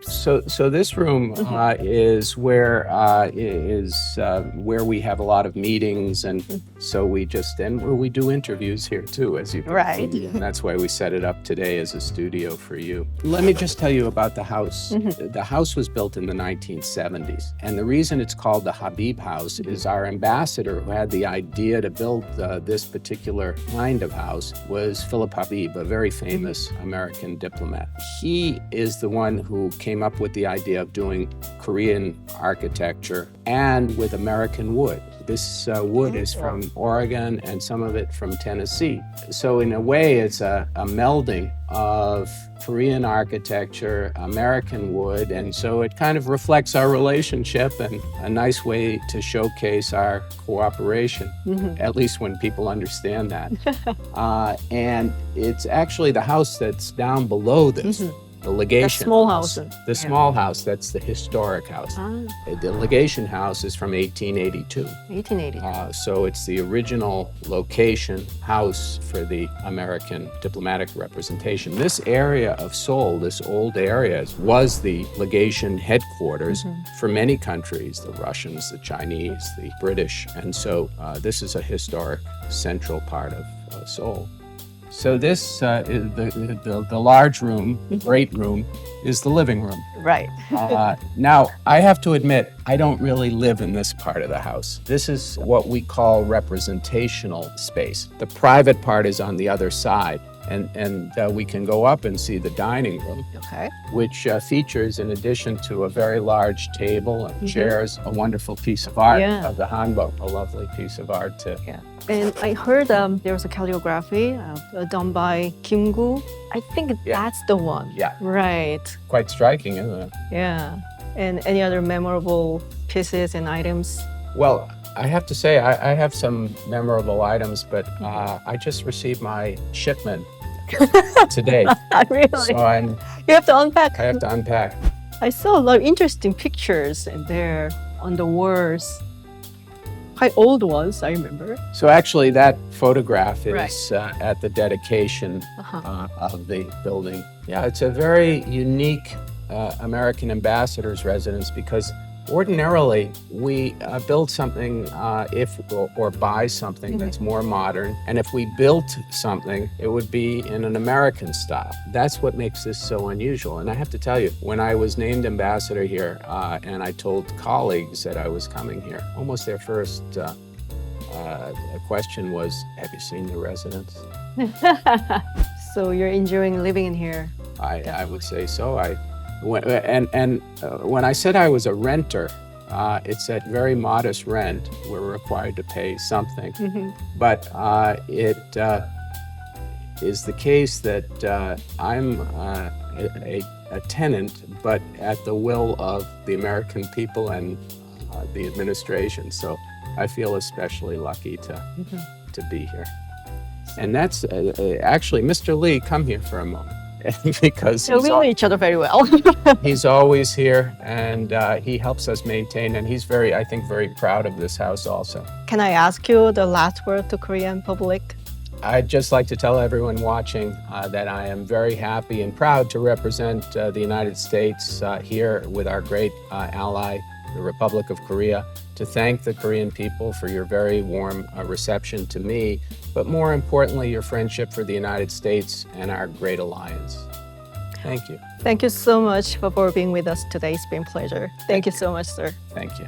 So this room is where we have a lot of meetings, and so we do interviews here too, as you can Right. see. And that's why we set it up today as a studio for you. Let me just tell you about the house. The house was built in the 1970s, and the reason it's called the Habibuhaus is our ambassador who had the idea to build this particular kind of house was Philip Habib, a very famous American diplomat. He is the one who came up with the idea of doing Korean architecture and with American wood. This wood is from Oregon and some of it from Tennessee. So in a way, it's a melding of Korean architecture, American wood, and so it kind of reflects our relationship and a nice way to showcase our cooperation, at least when people understand that. And it's actually the house that's down below this. The legation small house. The small house, that's the historic house. The legation house is from 1882. 1880. So it's the original location house for the American diplomatic representation. This area of Seoul, this old area, was the legation headquarters for many countries, the Russians, the Chinese, the British. And so this is a historic central part of Seoul. So this, is the large room, great room, is the living room. Right. Now, I have to admit, I don't really live in this part of the house. This is what we call representational space. The private part is on the other side. And we can go up and see the dining room, which features, in addition to a very large table and chairs, a wonderful piece of art of the hanbok, a lovely piece of art too. Yeah. And I heard there was a calligraphy done by Kim-gu. I think that's the one. Yeah. Right. Quite striking, isn't it? Yeah. And any other memorable pieces and items? Well, I have to say, I have some memorable items, but I just received my shipment today. Really? So You have to unpack. I have to unpack. I saw a lot of interesting pictures in there on the walls. Quite old ones, I remember. So actually, that photograph is at the dedication of the building. Yeah, it's a very unique American ambassador's residence because ordinarily, we build something or buy something that's more modern. And if we built something, it would be in an American style. That's what makes this so unusual. And I have to tell you, when I was named ambassador here and I told colleagues that I was coming here, almost their first question was, have you seen the residence? So you're enjoying living in here? I would say so. When I said I was a renter, it's at very modest rent. We're required to pay something. But it is the case that I'm a tenant, but at the will of the American people and the administration. So I feel especially lucky to be here. And that's actually, Mr. Lee, come here for a moment. Because we know each other very well. He's always here, and he helps us maintain, and he's I think, very proud of this house also. Can I ask you the last word to Korean public? I'd just like to tell everyone watching that I am very happy and proud to represent the United States here with our great ally, the Republic of Korea, to thank the Korean people for your very warm reception to me, but more importantly, your friendship for the United States and our great alliance. Thank you. Thank you so much for being with us today. It's been a pleasure. Thank you so much, sir. Thank you.